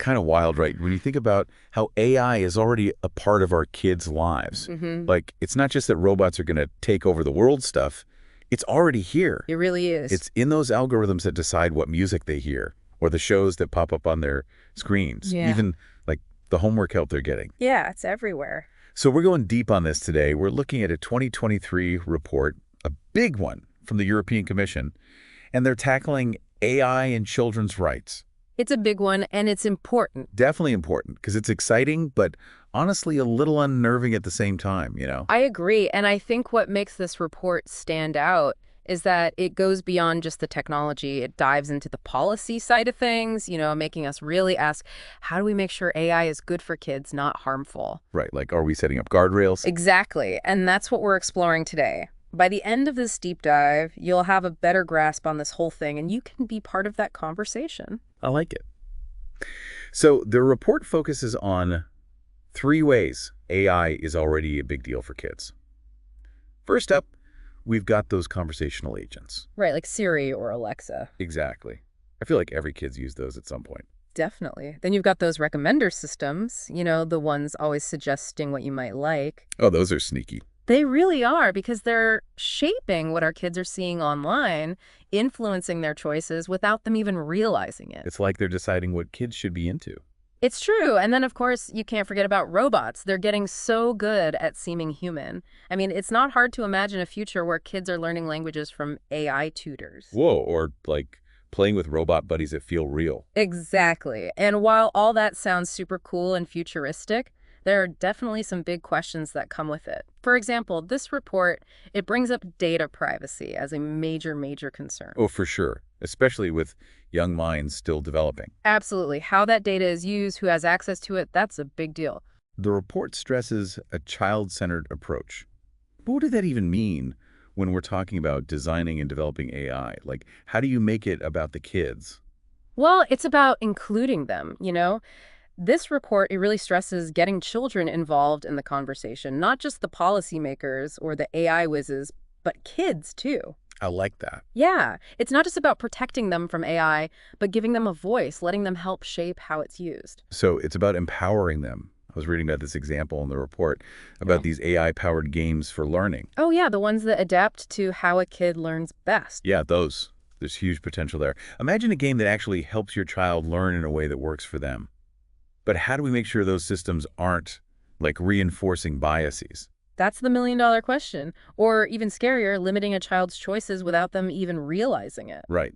kind of wild, right? When you think about how AI is already a part of our kids' lives. Like, it's not just that robots are going to take over the world stuff. It's already here. It really is. It's in those algorithms that decide what music they hear or the shows that pop up on their screens, even like the homework help they're getting. Yeah, it's everywhere. So we're going deep on this today. We're looking at a 2023 report, a big one from the European Commission, and they're tackling AI and children's rights. It's a big one, and it's important. Definitely important, because it's exciting, but honestly a little unnerving at the same time, you know? I agree, and I think what makes this report stand out is that it goes beyond just the technology. It dives into the policy side of things, making us really ask, how do we make sure AI is good for kids, not harmful? Right, like, are we setting up guardrails? Exactly, and that's what we're exploring today. By the end of this deep dive, you'll have a better grasp on this whole thing, and you can be part of that conversation. I like it. So the report focuses on 3 ways AI is already a big deal for kids. First up, we've got those conversational agents. Right, like Siri or Alexa. Exactly. I feel like every kid's used those at some point. Definitely. Then you've got those recommender systems, the ones always suggesting what you might like. Oh, those are sneaky. They really are, because they're shaping what our kids are seeing online, influencing their choices without them even realizing it. It's like they're deciding what kids should be into. It's true. And then, of course, you can't forget about robots. They're getting so good at seeming human. I mean, it's not hard to imagine a future where kids are learning languages from AI tutors. Whoa, or like playing with robot buddies that feel real. Exactly. And while all that sounds super cool and futuristic, there are definitely some big questions that come with it. For example, this report, it brings up data privacy as a major, major concern. Oh, for sure, especially with young minds still developing. Absolutely. How that data is used, who has access to it, that's a big deal. The report stresses a child-centered approach. But what does that even mean when we're talking about designing and developing AI? Like, how do you make it about the kids? Well, it's about including them. This report, it really stresses getting children involved in the conversation, not just the policymakers or the AI whizzes, but kids too. I like that. Yeah, it's not just about protecting them from AI, but giving them a voice, letting them help shape how it's used. So it's about empowering them. I was reading about this example in the report about these AI-powered games for learning. Oh yeah, the ones that adapt to how a kid learns best. Yeah, those. There's huge potential there. Imagine a game that actually helps your child learn in a way that works for them. But how do we make sure those systems aren't, like, reinforcing biases? That's the million-dollar question. Or even scarier, limiting a child's choices without them even realizing it. Right.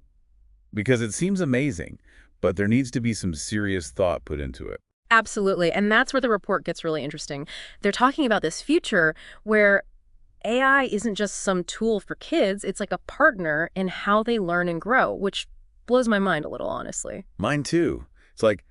Because it seems amazing, but there needs to be some serious thought put into it. Absolutely. And that's where the report gets really interesting. They're talking about this future where AI isn't just some tool for kids. It's like a partner in how they learn and grow, which blows my mind a little, honestly. Mine too. It's like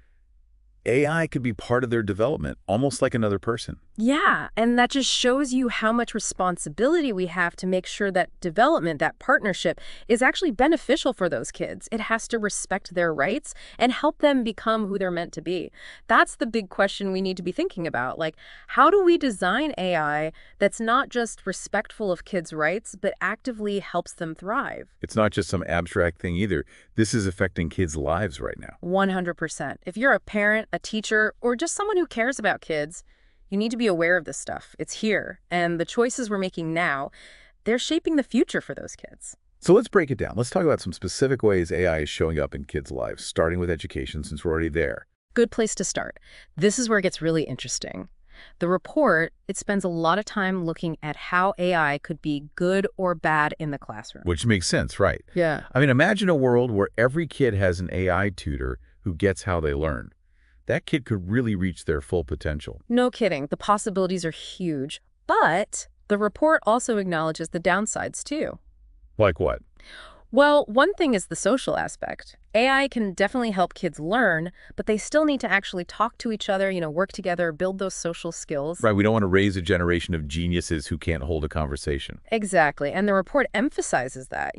AI could be part of their development, almost like another person. Yeah, and that just shows you how much responsibility we have to make sure that development, that partnership, is actually beneficial for those kids. It has to respect their rights and help them become who they're meant to be. That's the big question we need to be thinking about. Like, how do we design AI that's not just respectful of kids' rights, but actively helps them thrive? It's not just some abstract thing either. This is affecting kids' lives right now. 100%. If you're a parent, a teacher, or just someone who cares about kids, you need to be aware of this stuff. It's here, and the choices we're making now, they're shaping the future for those kids. So let's break it down. Let's talk about some specific ways AI is showing up in kids' lives, starting with education since we're already there. Good place to start. This is where it gets really interesting. The report, it spends a lot of time looking at how AI could be good or bad in the classroom. Which makes sense, right? Yeah. I mean, imagine a world where every kid has an AI tutor who gets how they learn. That kid could really reach their full potential. No kidding. The possibilities are huge. But the report also acknowledges the downsides, too. Like what? Well, one thing is the social aspect. AI can definitely help kids learn, but they still need to actually talk to each other, work together, build those social skills. Right, we don't want to raise a generation of geniuses who can't hold a conversation. Exactly, and the report emphasizes that,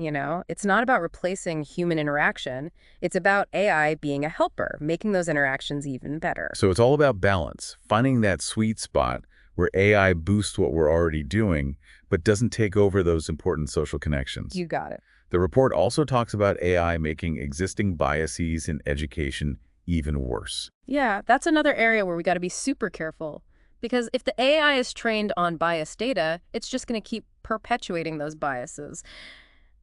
It's not about replacing human interaction. It's about AI being a helper, making those interactions even better. So it's all about balance, finding that sweet spot where AI boosts what we're already doing, but doesn't take over those important social connections. You got it. The report also talks about AI making existing biases in education even worse. Yeah, that's another area where we got to be super careful. Because if the AI is trained on biased data, it's just going to keep perpetuating those biases.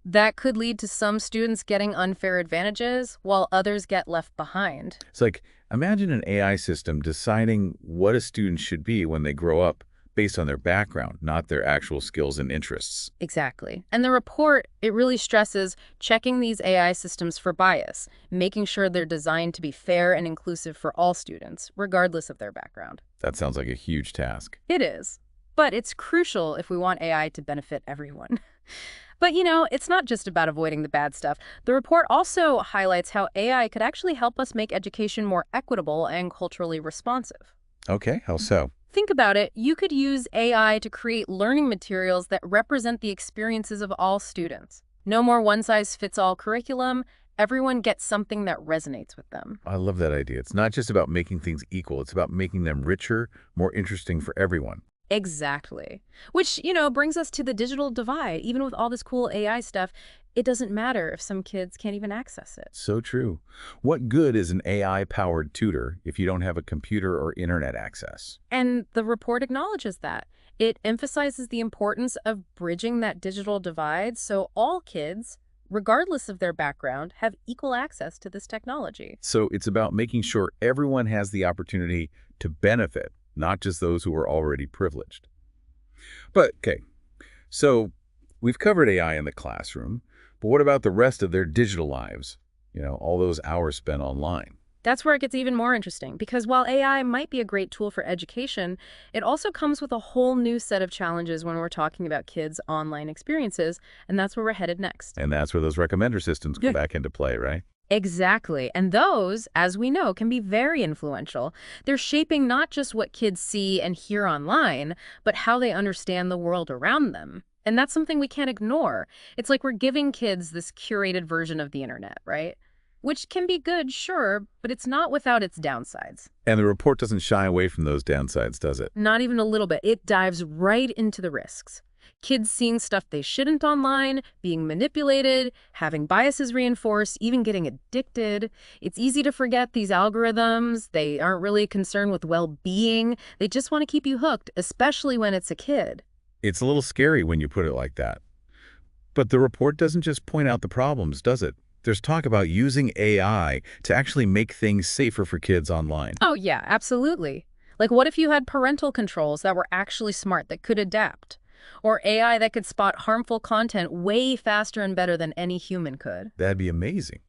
That could lead to some students getting unfair advantages while others get left behind. It's like, imagine an AI system deciding what a student should be when they grow up based on their background, not their actual skills and interests. Exactly. And the report, it really stresses checking these AI systems for bias, making sure they're designed to be fair and inclusive for all students, regardless of their background. That sounds like a huge task. It is. But it's crucial if we want AI to benefit everyone. But, it's not just about avoiding the bad stuff. The report also highlights how AI could actually help us make education more equitable and culturally responsive. Okay, how so? Think about it. You could use AI to create learning materials that represent the experiences of all students. No more one-size-fits-all curriculum. Everyone gets something that resonates with them. I love that idea. It's not just about making things equal. It's about making them richer, more interesting for everyone. Exactly. Which, brings us to the digital divide. Even with all this cool AI stuff, it doesn't matter if some kids can't even access it. So true. What good is an AI-powered tutor if you don't have a computer or internet access? And the report acknowledges that. It emphasizes the importance of bridging that digital divide so all kids, regardless of their background, have equal access to this technology. So it's about making sure everyone has the opportunity to benefit, not just those who are already privileged. But, okay, so we've covered AI in the classroom, but what about the rest of their digital lives? All those hours spent online. That's where it gets even more interesting, because while AI might be a great tool for education, it also comes with a whole new set of challenges when we're talking about kids' online experiences, and that's where we're headed next. And that's where those recommender systems come back into play, right? Exactly. And those, as we know, can be very influential. They're shaping not just what kids see and hear online, but how they understand the world around them. And that's something we can't ignore. It's like we're giving kids this curated version of the internet, right? Which can be good, sure, but it's not without its downsides. And the report doesn't shy away from those downsides, does it? Not even a little bit. It dives right into the risks. Kids seeing stuff they shouldn't online, being manipulated, having biases reinforced, even getting addicted. It's easy to forget these algorithms. They aren't really concerned with well-being. They just want to keep you hooked, especially when it's a kid. It's a little scary when you put it like that. But the report doesn't just point out the problems, does it? There's talk about using AI to actually make things safer for kids online. Oh, yeah, absolutely. Like, what if you had parental controls that were actually smart, that could adapt? Or AI that could spot harmful content way faster and better than any human could? That'd be amazing.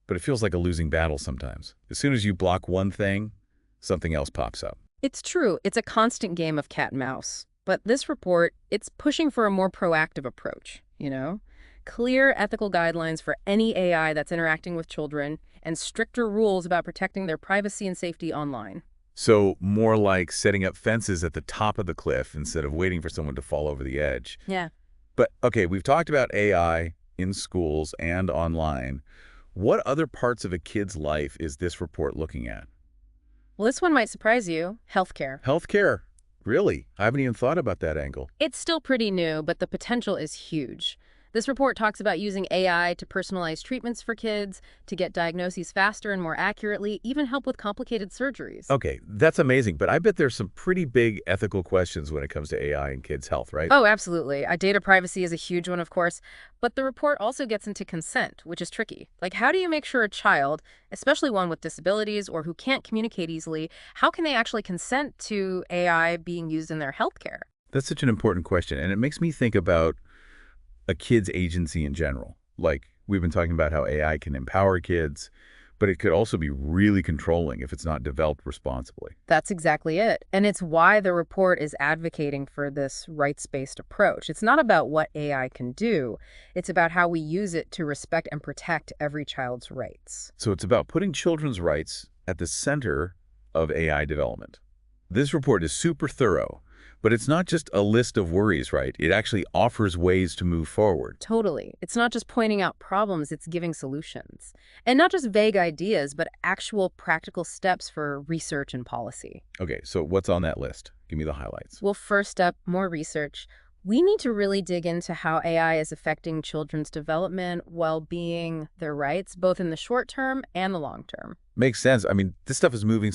But it feels like a losing battle sometimes. As soon as you block one thing, something else pops up. It's true. It's a constant game of cat and mouse. But this report, it's pushing for a more proactive approach, Clear ethical guidelines for any AI that's interacting with children, and stricter rules about protecting their privacy and safety online. So more like setting up fences at the top of the cliff instead of waiting for someone to fall over the edge. Yeah. But, okay, we've talked about AI in schools and online. What other parts of a kid's life is this report looking at? Well, this one might surprise you. Healthcare. Healthcare. Really? I haven't even thought about that angle. It's still pretty new, but the potential is huge. This report talks about using AI to personalize treatments for kids, to get diagnoses faster and more accurately, even help with complicated surgeries. Okay, that's amazing, but I bet there's some pretty big ethical questions when it comes to AI and kids' health, right? Oh, absolutely. Data privacy is a huge one, of course, but the report also gets into consent, which is tricky. Like, how do you make sure a child, especially one with disabilities or who can't communicate easily, how can they actually consent to AI being used in their healthcare? That's such an important question, and it makes me think about a kid's agency in general. Like, we've been talking about how AI can empower kids, but it could also be really controlling if it's not developed responsibly. That's exactly it. And it's why the report is advocating for this rights-based approach. It's not about what AI can do. It's about how we use it to respect and protect every child's rights. So it's about putting children's rights at the center of AI development. This report is super thorough. But it's not just a list of worries, right? It actually offers ways to move forward. Totally. It's not just pointing out problems, it's giving solutions. And not just vague ideas, but actual practical steps for research and policy. Okay, so what's on that list? Give me the highlights. Well, first up, more research. We need to really dig into how AI is affecting children's development, well-being, their rights, both in the short term and the long term. Makes sense. I mean, this stuff is moving